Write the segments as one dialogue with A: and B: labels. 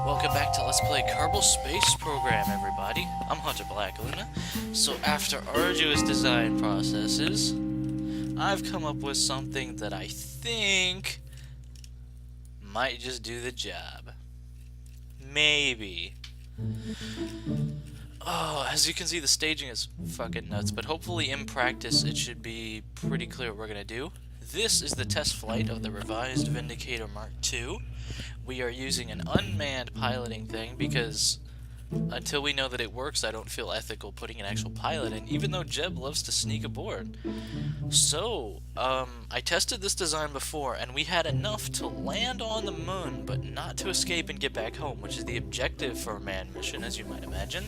A: Welcome back to Let's Play Kerbal Space Program, everybody. I'm Hunter Black Luna. So after arduous design processes, I've come up with something that I think might just do the job. Maybe. Oh, as you can see, the staging is fucking nuts, but hopefully in practice it should be pretty clear what we're gonna do. This is the test flight of the revised Vindicator Mark II. We are using an unmanned piloting thing because until we know that it works, I don't feel ethical putting an actual pilot in, even though Jeb loves to sneak aboard. So, I tested this design before, and we had enough to land on the moon, but not to escape and get back home, which is the objective for a manned mission, as you might imagine.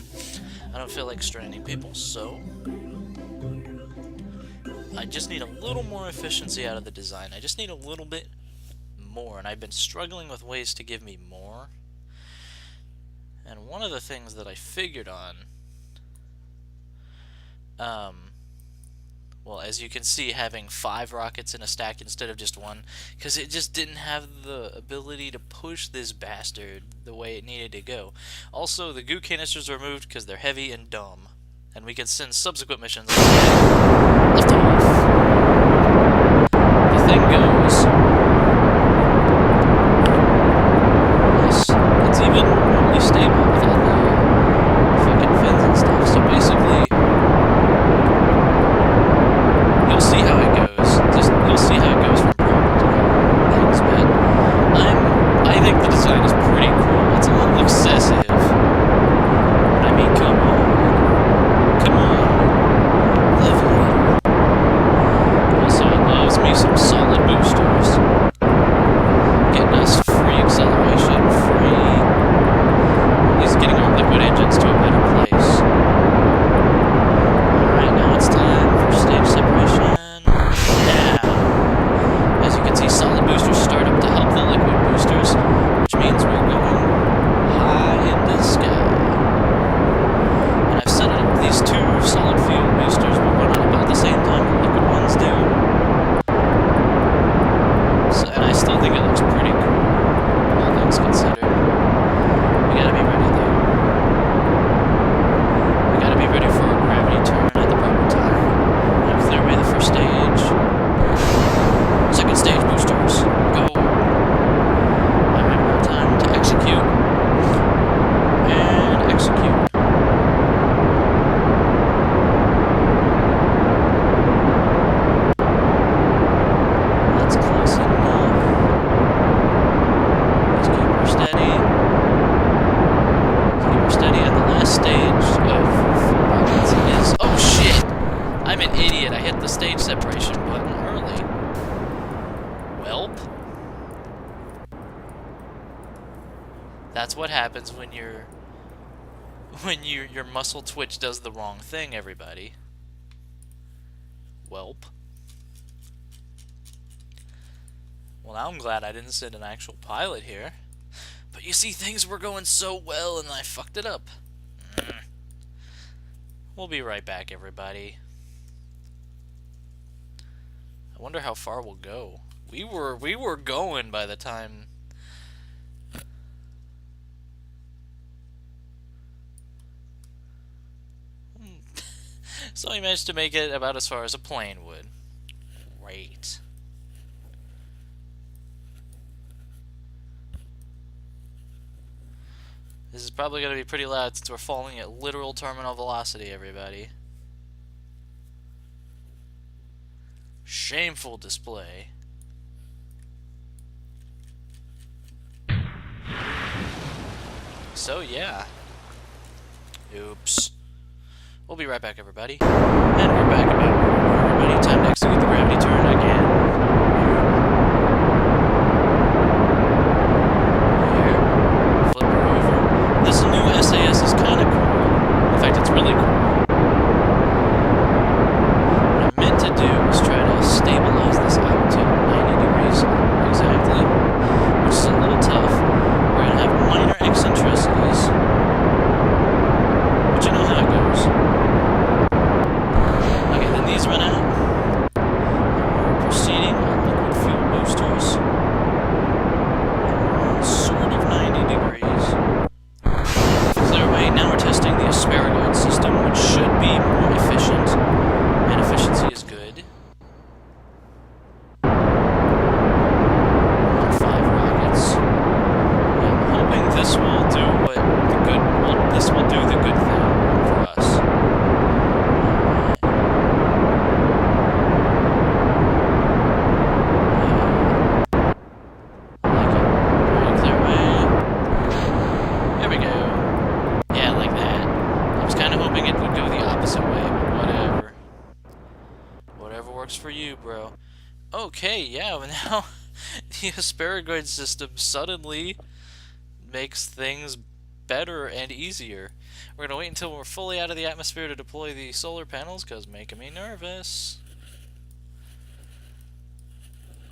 A: I don't feel like stranding people, so I just need a little more efficiency out of the design. I just need a little bit more, and I've been struggling with ways to give me more. And one of the things that I figured on, well, as you can see, having 5 rockets in a stack instead of just 1, because it just didn't have the ability to push this bastard the way it needed to go. Also, the goo canisters are removed because they're heavy and dumb, and we can send subsequent missions. Lift off. The thing goes. It's even remotely stable with all the fucking fins and stuff, so basically you'll see how it goes. You'll see how it goes from problem to things, but I think the design is pretty cool. It's a little excessive. But I mean, come on. Live later. Also, it loves me some solid boosters. Getting us free acceleration, at least getting our liquid engines to a better place. Alright, now it's time for stage separation. Now, as you can see, solid boosters start up to help the liquid boosters, which means we're going high in the sky. And I've set up these 2 solid fuel boosters will run at about the same time the liquid ones do. So, and I still think it looks pretty cool, all things considered. We gotta be ready, though. We gotta be ready for a gravity turn at the proper time. And clear away the first stage. Second stage boosters. Go. Alright, now time to execute. And execute. That's close enough. Let's keep her steady. Let's keep her steady, and the last stage of rockets is... Oh shit! I'm an idiot. I hit the stage separation button early. Welp. That's what happens when your muscle twitch does the wrong thing, everybody. Welp. Well, now I'm glad I didn't send an actual pilot here. But you see, things were going so well, and I fucked it up. We'll be right back, everybody. I wonder how far we'll go. We were going by the time... So we managed to make it about as far as a plane would. Great. This is probably going to be pretty loud since we're falling at literal terminal velocity, everybody. Shameful display. So, yeah. Oops. We'll be right back, everybody. And we're back about everybody. Time to execute the gravity turn again. Here. Flip her over. This new SAS is kind of cool. In fact, it's really cool. What I meant to do was try to stabilize this out to 90 degrees exactly, which is a little tough. We're going to have minor eccentricities, but you know how it goes. Okay, then these run out. this will do what the good. Well, this will do the good thing for us. For you, bro. Okay, yeah, well now the asparagoid system suddenly makes things better and easier. We're gonna wait until we're fully out of the atmosphere to deploy the solar panels, because making me nervous.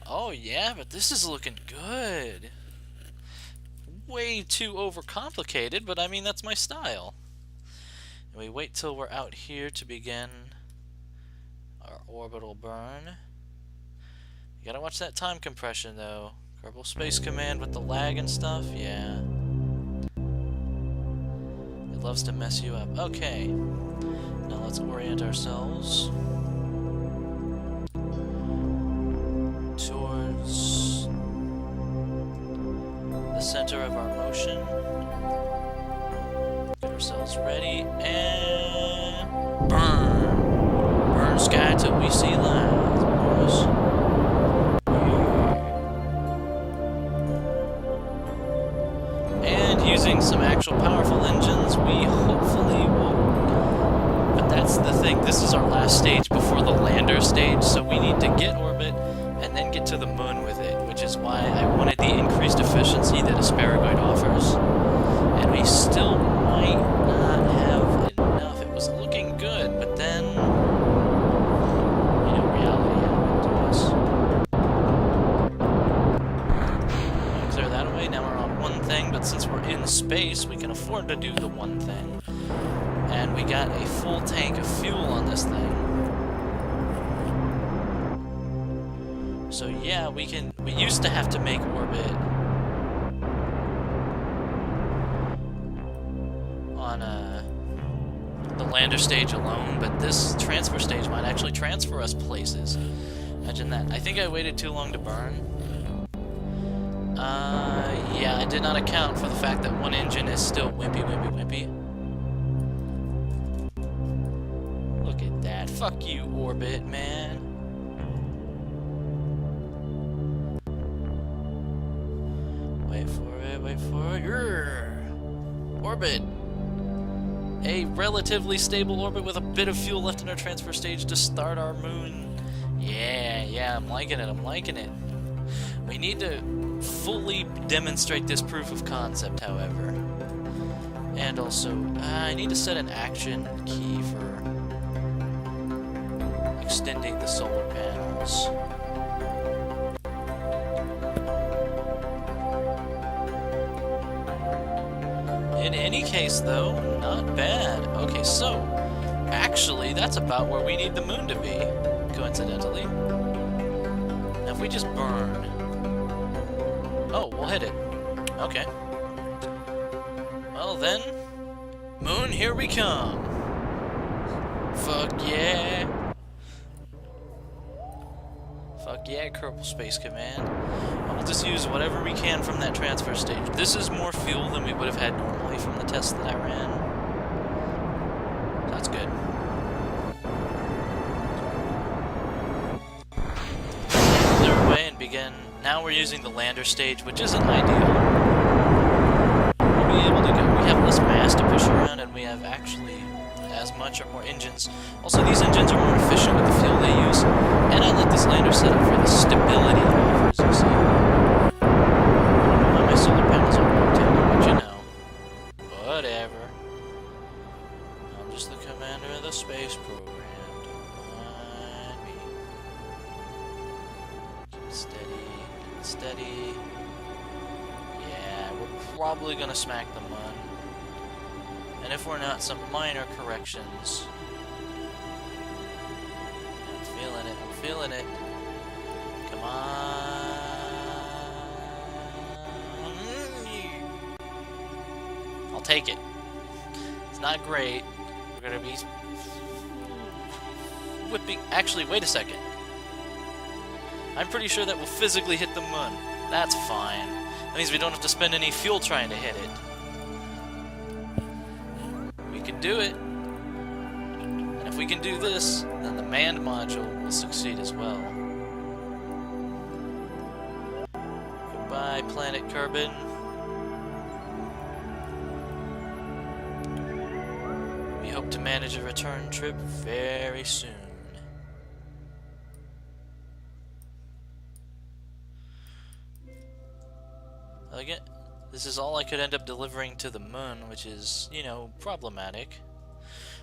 A: Oh yeah, but this is looking good. Way too overcomplicated, but I mean, that's my style. And we wait till we're out here to begin our orbital burn. You gotta watch that time compression though. Kerbal Space Command with the lag and stuff, yeah. It loves to mess you up. Okay. Now let's orient ourselves towards the center of our motion. Get ourselves ready and burn! Burn sky till we see light, boys. And using some actual powerful engines, we hopefully will. But that's the thing, this is our last stage before the lander stage, so we need to get orbit and then get to the moon with it, which is why I wanted the increased efficiency that asparagoid offers. And we still might not have enough. It was looking good, but then reality happened to us. Clear that away. Now we're on one thing, but since we're in space, we can afford to do the one thing. And we got a full tank of fuel on this thing. So yeah, we used to have to make orbit on the lander stage alone, but this transfer stage might actually transfer us places. Imagine that. I think I waited too long to burn. Yeah, I did not account for the fact that one engine is still wimpy. Look at that. Fuck you, orbit, man. Wait for it. Orbit! A relatively stable orbit with a bit of fuel left in our transfer stage to start our moon. Yeah, I'm liking it. We need to fully demonstrate this proof of concept, however. And also, I need to set an action key for extending the solar panels. In any case, though, not bad. Okay, so, actually, that's about where we need the moon to be, coincidentally. Now, if we just burn... Oh, we'll hit it. Okay. Well then, moon, here we come. Fuck yeah. Fuck yeah, Kerbal Space Command. We'll just use whatever we can from that transfer stage. This is more fuel than we would have had normally from the test that I ran. That's good. Clear away and begin. Now we're using the lander stage, which isn't ideal. We'll be able to go. We have less mass to push around, and we have actually as much or more engines. Also, these engines are more efficient with the fuel they use, and I like this lander setup for the stability it offers, you see. I don't know why my solar panels aren't rotating, but you know. Whatever. I'm just the commander of the space program. Don't mind me. Keep it steady. Yeah, we're probably gonna smack the mun. And if we're not, some minor corrections. I'm feeling it. Come on. I'll take it. It's not great. We're gonna be whipping. Actually, wait a second. I'm pretty sure that will physically hit the moon. That's fine. That means we don't have to spend any fuel trying to hit it. We can do it. And if we can do this, then the manned module will succeed as well. Goodbye, planet Kerbin. We hope to manage a return trip very soon. Again, this is all I could end up delivering to the moon, which is, you know, problematic.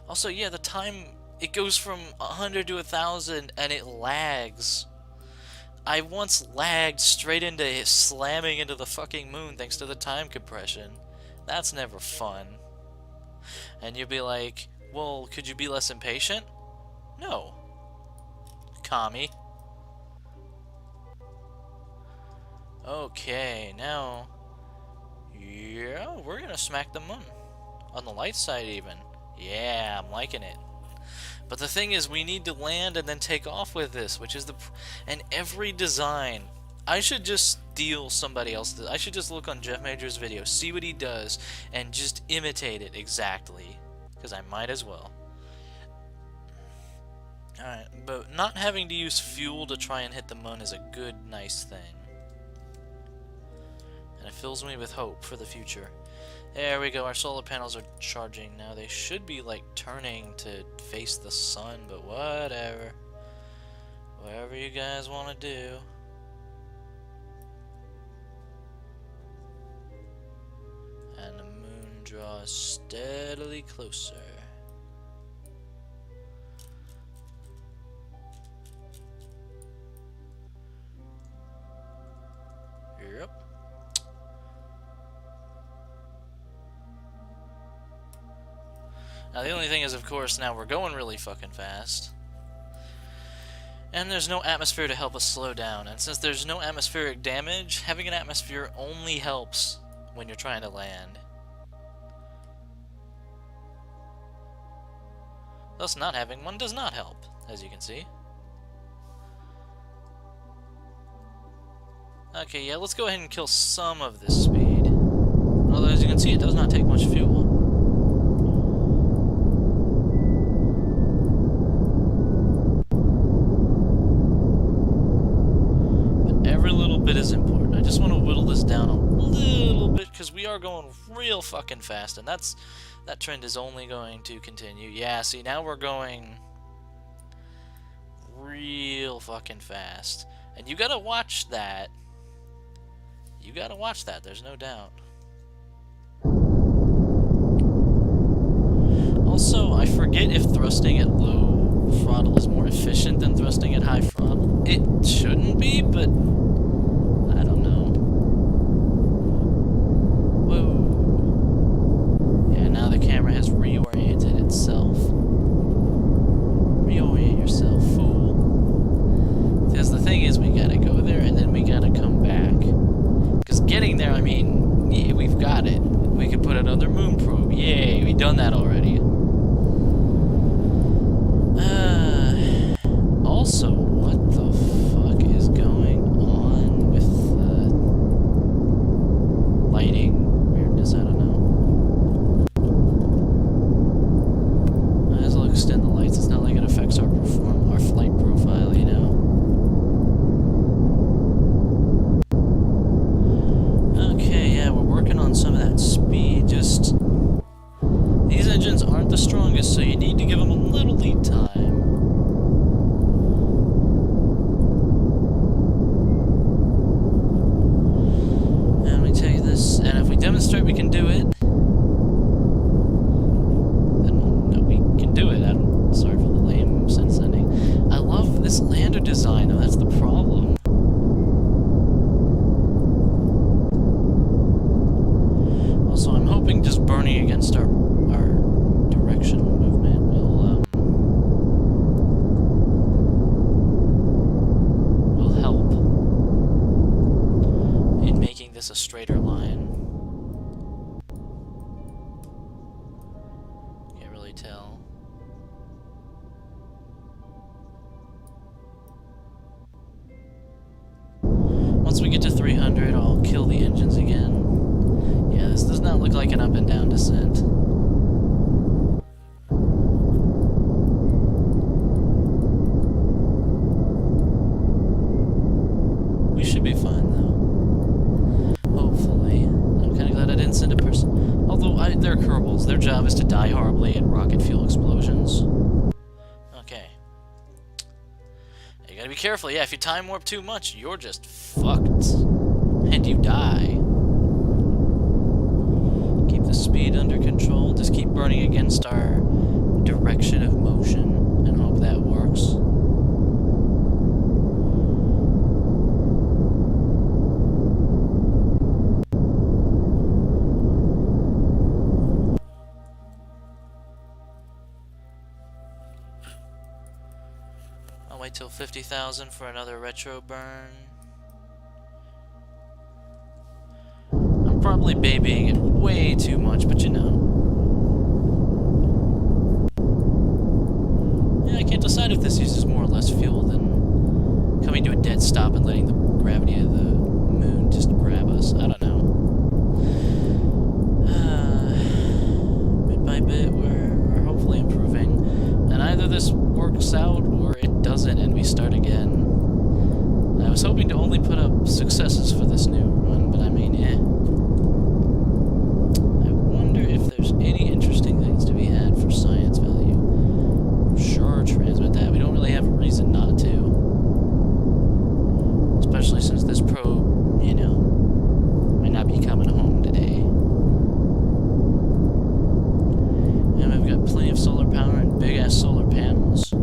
A: Also, yeah, the time, it goes from 100 to 1,000, and it lags. I once lagged straight into slamming into the fucking moon thanks to the time compression. That's never fun. And you'd be like, well, could you be less impatient? No. Commie. Okay, now... yeah, we're gonna smack the moon. On the light side, even. Yeah, I'm liking it. But the thing is, we need to land and then take off with this, which is the... and every design... I should just steal somebody else's... I should just look on Jeff Major's video, see what he does, and just imitate it exactly. Because I might as well. Alright, but not having to use fuel to try and hit the moon is a good, nice thing. And it fills me with hope for the future. There we go, our solar panels are charging now. They should be, like, turning to face the sun, but whatever. Whatever you guys want to do. And the moon draws steadily closer. Yep. Now the only thing is, of course, now we're going really fucking fast. And there's no atmosphere to help us slow down. And since there's no atmospheric damage, having an atmosphere only helps when you're trying to land. Thus, not having one does not help, as you can see. Okay, yeah, let's go ahead and kill some of this speed. Although, as you can see, it does not take much fuel. But every little bit is important. I just want to whittle this down a little bit, because we are going real fucking fast, and that trend is only going to continue. Yeah, see, now we're going real fucking fast. And you gotta watch that. You gotta watch that, there's no doubt. Also, I forget if thrusting at low throttle is more efficient than thrusting at high throttle. It shouldn't be, but I don't know. Whoa. Yeah, now the camera has reoriented itself. Reorient yourself, fool. Because the thing is, we gotta go there and then we gotta come back. Because getting there, I mean, yeah, we've got it. We could put another moon probe. Yay, we've done that already. Also, what the fuck is going on with the lighting weirdness? I don't know. Might as well extend the lights. It's not like it affects our flight profile, you know. Okay, yeah, we're working on some of that speed. Just these engines aren't the strongest, so you need to give them a little lead time. And if we demonstrate we can do it, then we'll know we can do it. I'm sorry for the lame sense ending. I love this lander design, though. That's the problem. Also, I'm hoping just burning against our directional movement will help in making this a straighter line. Can't really tell. Once we get to 300, I'll kill the engines again. Yeah, this does not look like an up and down descent. We should be fine, though. Hopefully. I'm kind of glad I didn't send a person. Although, they're Kerbals. Their job is to die horribly in rocket fuel explosions. Okay. You gotta be careful. Yeah, if you time warp too much, you're just fucked. And you die. Keep the speed under control. Just keep burning against our direction of motion and hope that works. I'll wait till 50,000 for another retro burn. I'm probably babying it way too much, but you know. Yeah, I can't decide if this uses more or less fuel than coming to a dead stop and letting the gravity of the moon just grab us. I don't know. Bit by bit, we're hopefully improving. And either this works out or it doesn't and we start again. I was hoping to only put up successes for this new run, but I mean, eh. I wonder if there's any interesting things to be had for science value. Sure, transmit that. We don't really have a reason not to. Especially since this probe, you know, might not be coming home today. And we've got plenty of solar power and big-ass solar panels. So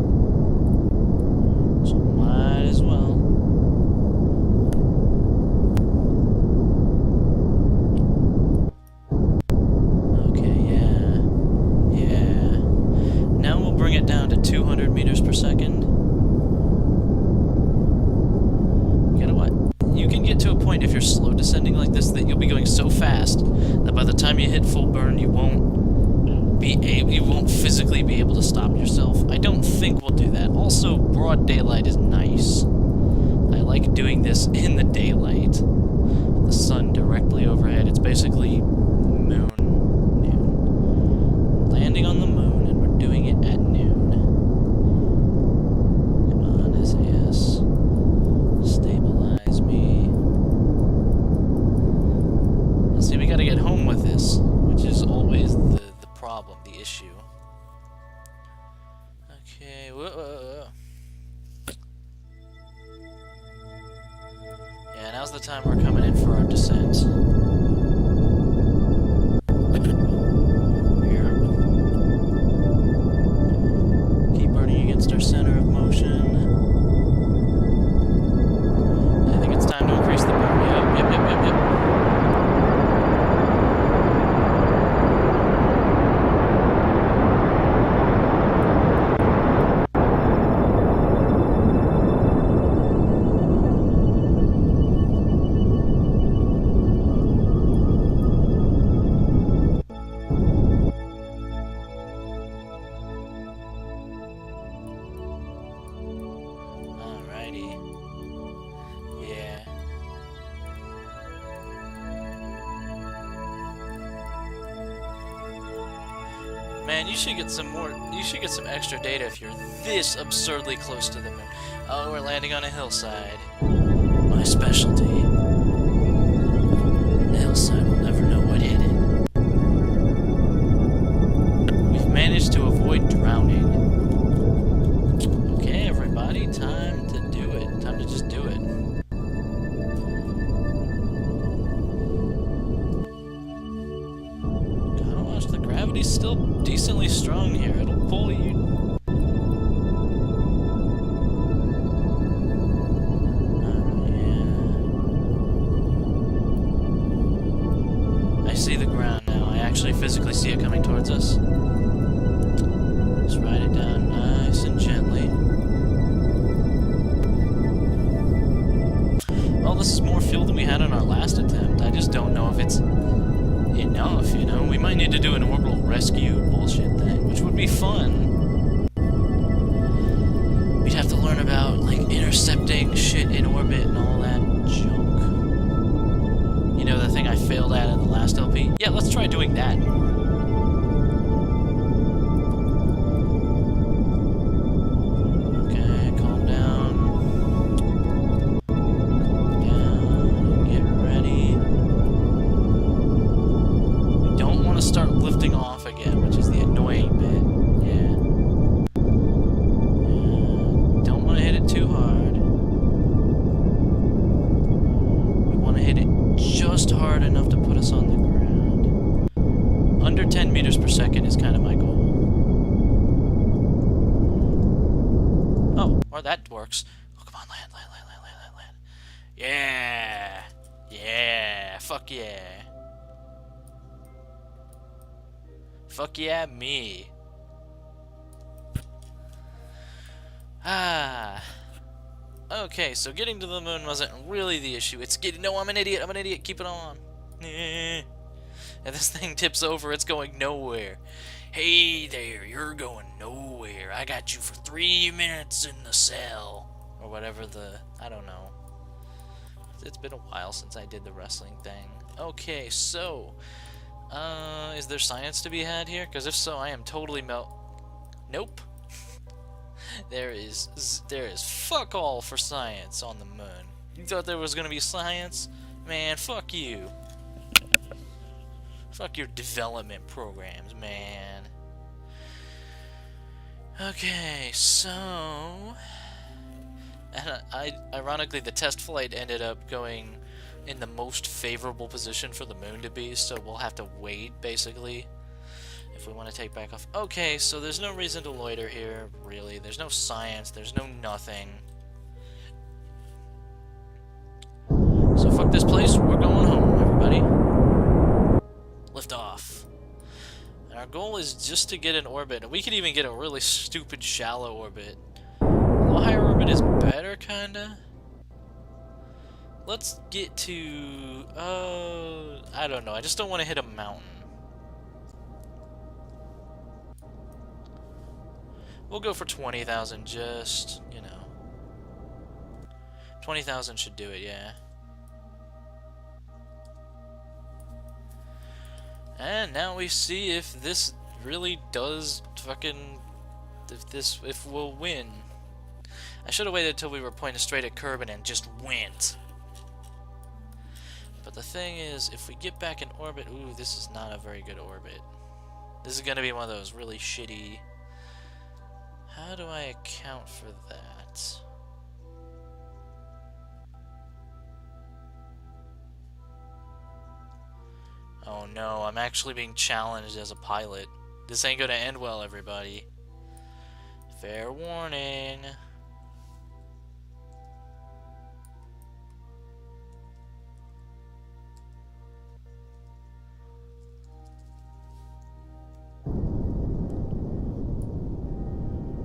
A: might as well. Okay, yeah. Yeah. Now we'll bring it down to 200 meters per second. You know what? You can get to a point if you're slow descending like this that you'll be going so fast that by the time you hit full burn you won't physically be able to stop yourself. I don't think we'll do that. Also, broad daylight is nice. I like doing this in the daylight. The sun directly overhead. It's basically noon. Landing on the moon, and we're doing it at noon. Come on, SAS. Stabilize me. Let's see, we gotta get home with this, which is always the problem, the issue. Okay, whoa. Yeah, now's the time we're coming in for our descent. Here. Keep burning against our center of motion. I think it's time to increase the burn. Yep. Man, you should get some extra data if you're this absurdly close to the moon. Oh, we're landing on a hillside. My specialty. The hillside will never know what hit it. We've managed to avoid drowning. Okay, everybody, time to do it. Time to just do it. Gotta watch, the gravity's still decently strong here. It'll pull you. I see the ground now. I actually physically see it coming towards us. Just ride it down nice and gently. Well, this is more fuel than we had on our last attempt. I just don't know if it's enough, you know? We might need to do an orbital rescue bullshit thing, which would be fun. We'd have to learn about, like, intercepting shit in orbit and all that junk. You know, the thing I failed at in the last LP? Yeah, let's try doing that. Okay, calm down. Calm down. Get ready. We don't want to start lifting off again, which is the annoying bit. Yeah. Don't want to hit it too hard. We want to hit it just hard enough to put us on the ground. Under 10 meters per second is kind of my goal. Oh, or that works. Oh, come on, land. Yeah! Yeah! Fuck yeah! Fuck yeah, me! Ah. Okay, so getting to the moon wasn't really the issue. It's getting... No, I'm an idiot. Keep it on. And this thing tips over. It's going nowhere. Hey there, you're going nowhere. I got you for 3 minutes in the cell. Or whatever the... I don't know. It's been a while since I did the wrestling thing. Okay, so... is there science to be had here? Because if so, I am totally Nope. There is fuck all for science on the moon. You thought there was gonna be science? Man, fuck you. Fuck your development programs, man. Okay, so... And ironically, the test flight ended up going in the most favorable position for the moon to be, so we'll have to wait, basically, if we want to take back off. Okay, so there's no reason to loiter here, really. There's no science, there's no nothing. So fuck this place, we're going home, everybody. Lift off. And our goal is just to get an orbit, and we could even get a really stupid shallow orbit. A little higher orbit is better, kinda. Let's get to... I don't know, I just don't want to hit a mountain. We'll go for 20,000, just, you know. 20,000 should do it, yeah. And now we see if this really does fucking... If we'll win. I should have waited until we were pointing straight at Kerbin and just went. But the thing is, if we get back in orbit... Ooh, this is not a very good orbit. This is going to be one of those really shitty... How do I account for that? Oh no, I'm actually being challenged as a pilot. This ain't gonna end well, everybody. Fair warning.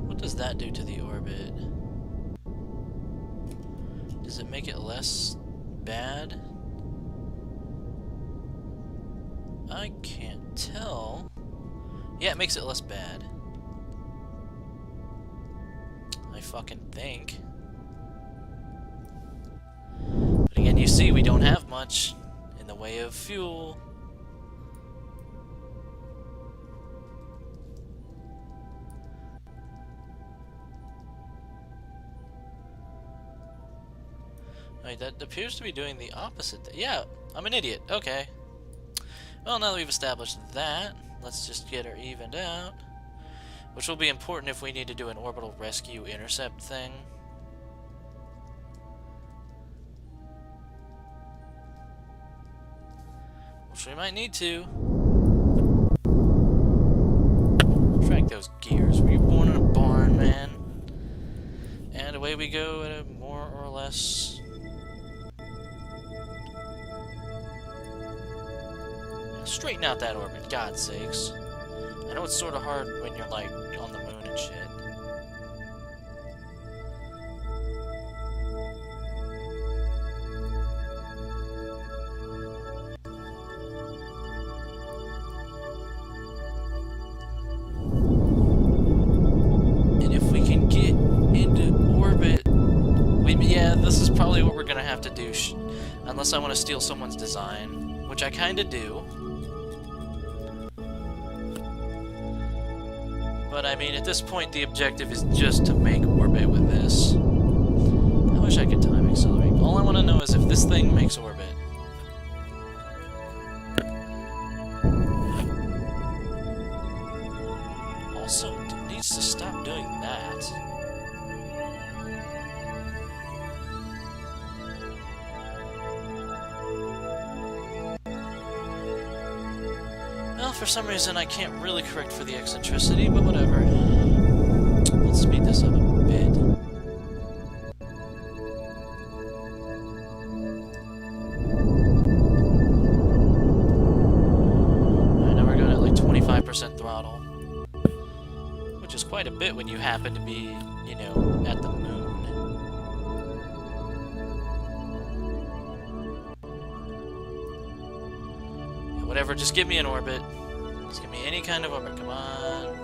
A: What does that do to the orbit? Does it make it less bad? I can't tell. Yeah, it makes it less bad. I fucking think. But again, you see, we don't have much in the way of fuel. Wait, that appears to be doing the opposite. Yeah, I'm an idiot. Okay. Well, now that we've established that, let's just get her evened out. Which will be important if we need to do an orbital rescue intercept thing. Which we might need to. Track those gears. Were you born in a barn, man? And away we go at a more or less... Straighten out that orbit, God's sakes. I know it's sort of hard when you're, like, on the moon and shit. And if we can get into orbit... yeah, this is probably what we're gonna have to do. Unless I want to steal someone's design, which I kind of do. But I mean, at this point, the objective is just to make orbit with this. I wish I could time accelerate. All I want to know is if this thing makes orbit. Also, it needs to stop doing that. Well, for some reason I can't really correct for the eccentricity, but whatever. Let's speed this up a bit. Alright, now we're going at like 25% throttle. Which is quite a bit when you happen to be, you know, at the moon. Yeah, whatever, just give me an orbit. Just give me any kind of orbit. Come on.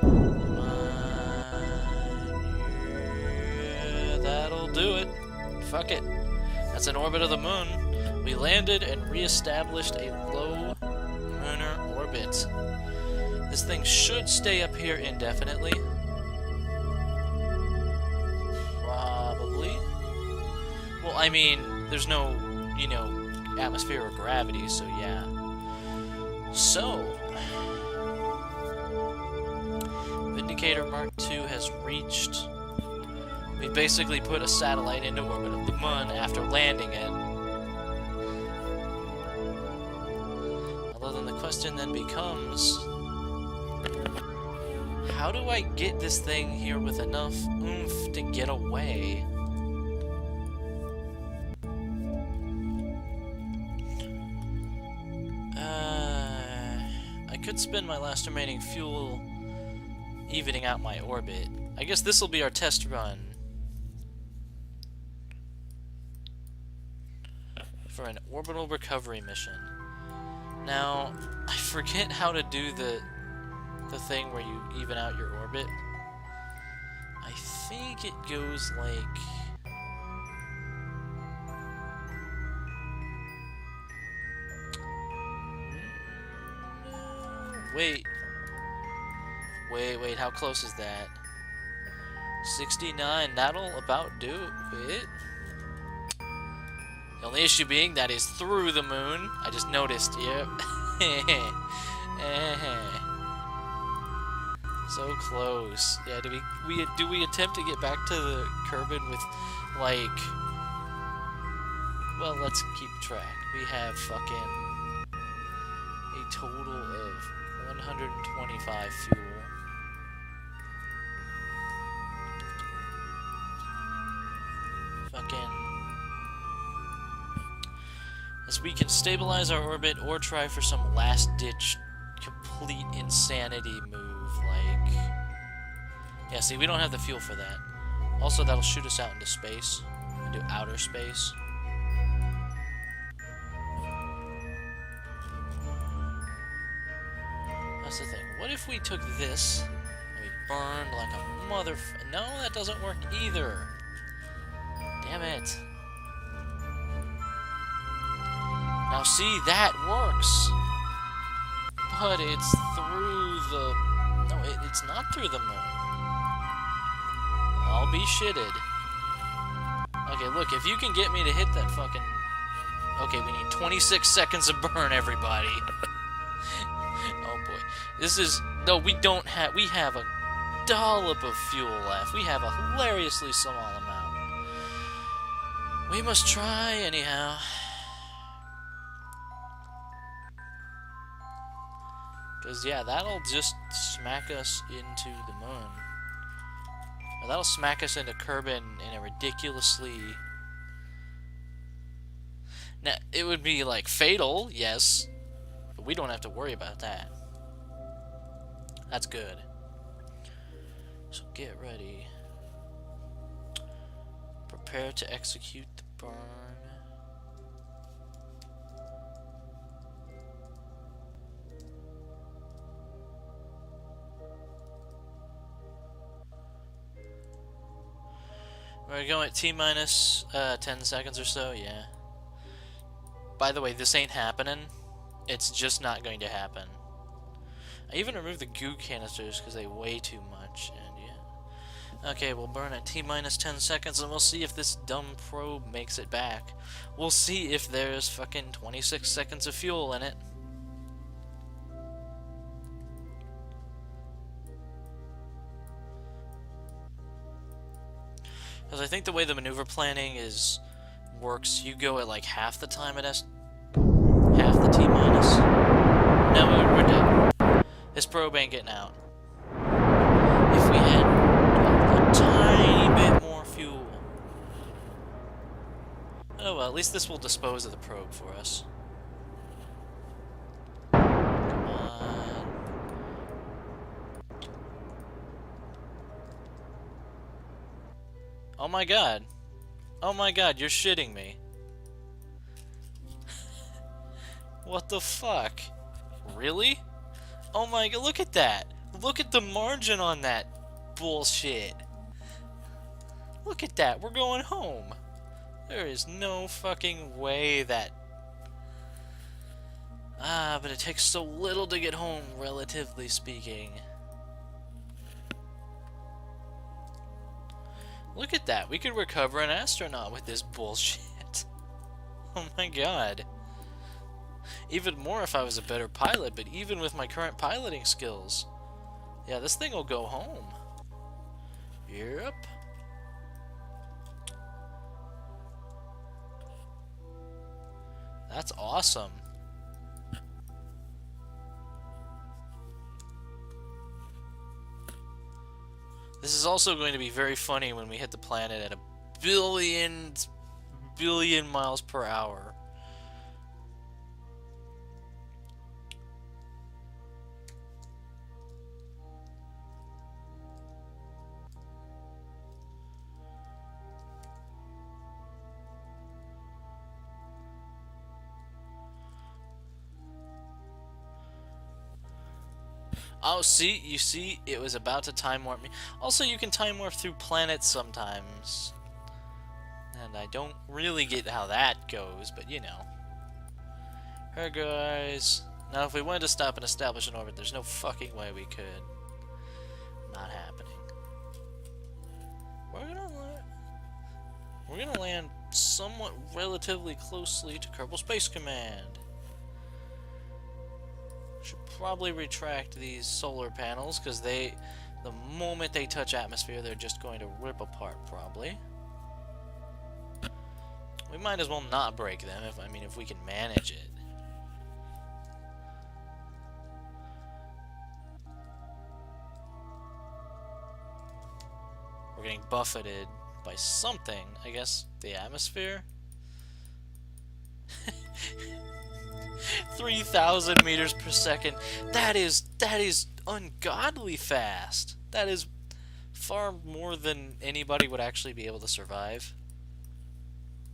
A: Come on. Yeah, that'll do it. Fuck it. That's an orbit of the moon. We landed and re-established a low lunar orbit. This thing should stay up here indefinitely. Probably. Well, I mean, there's no, you know, atmosphere or gravity, so yeah. So, Vindicator Mark II has reached. We basically put a satellite into orbit of the moon after landing it. Although then the question then becomes, how do I get this thing here with enough oomph to get away? I could spend my last remaining fuel evening out my orbit. I guess this will be our test run for an orbital recovery mission. Now, I forget how to do the thing where you even out your orbit. I think it goes like... Wait, how close is that? 69, that'll about do it. The only issue being that is through the moon. I just noticed, yep. So close. Yeah, do we attempt to get back to the Kerbin with, like... Well, let's keep track. We have fucking a total of 125 fuel. As we can stabilize our orbit or try for some last-ditch complete insanity move, like... Yeah, see, we don't have the fuel for that. Also, that'll shoot us out into space, into outer space. That's the thing. What if we took this and we burned like a No, that doesn't work either. Damn it. Now see, that works. But it's through the... No, it's not through the moon. I'll be shitted. Okay, look, if you can get me to hit that fucking... Okay, we need 26 seconds of burn, everybody. Oh boy. This is... No, we don't have... We have a dollop of fuel left. We have a hilariously small amount. We must try anyhow. Because, yeah, that'll just smack us into the moon. Or that'll smack us into Kerbin in a ridiculously... Now, it would be, like, fatal, yes. But we don't have to worry about that. That's good. So get ready. Prepare to execute the burn. We're going at T-minus 10 seconds or so, yeah. By the way, this ain't happening. It's just not going to happen. I even removed the goo canisters because they weigh too much, and yeah. Okay, we'll burn at T-minus 10 seconds, and we'll see if this dumb probe makes it back. We'll see if there's fucking 26 seconds of fuel in it. Because I think the way the maneuver planning works, you go at like half the time it has, half the T-minus. No, we're dead. This probe ain't getting out. If we had a tiny bit more fuel. Oh well, at least this will dispose of the probe for us. Come on. Oh my god. Oh my god, you're shitting me. What the fuck? Really? Oh my god, look at that! Look at the margin on that bullshit! Look at that, we're going home! There is no fucking way that... Ah, but it takes so little to get home, relatively speaking. Look at that, we could recover an astronaut with this bullshit. Oh my god. Even more if I was a better pilot, but even with my current piloting skills. Yeah, this thing will go home. Yep. That's awesome. This is also going to be very funny when we hit the planet at a billion miles per hour. Oh, see, you see, it was about to time warp me. Also, you can time warp through planets sometimes. And I don't really get how that goes, but you know. Hey guys. Now, if we wanted to stop and establish an orbit, there's no fucking way we could. Not happening. We're gonna land somewhat relatively closely to Kerbal Space Command. Should probably retract these solar panels because the moment they touch atmosphere, they're just going to rip apart, probably. We might as well not break them if we can manage it. We're getting buffeted by something, I guess the atmosphere. 3,000 meters per second. That is ungodly fast. That is far more than anybody would actually be able to survive.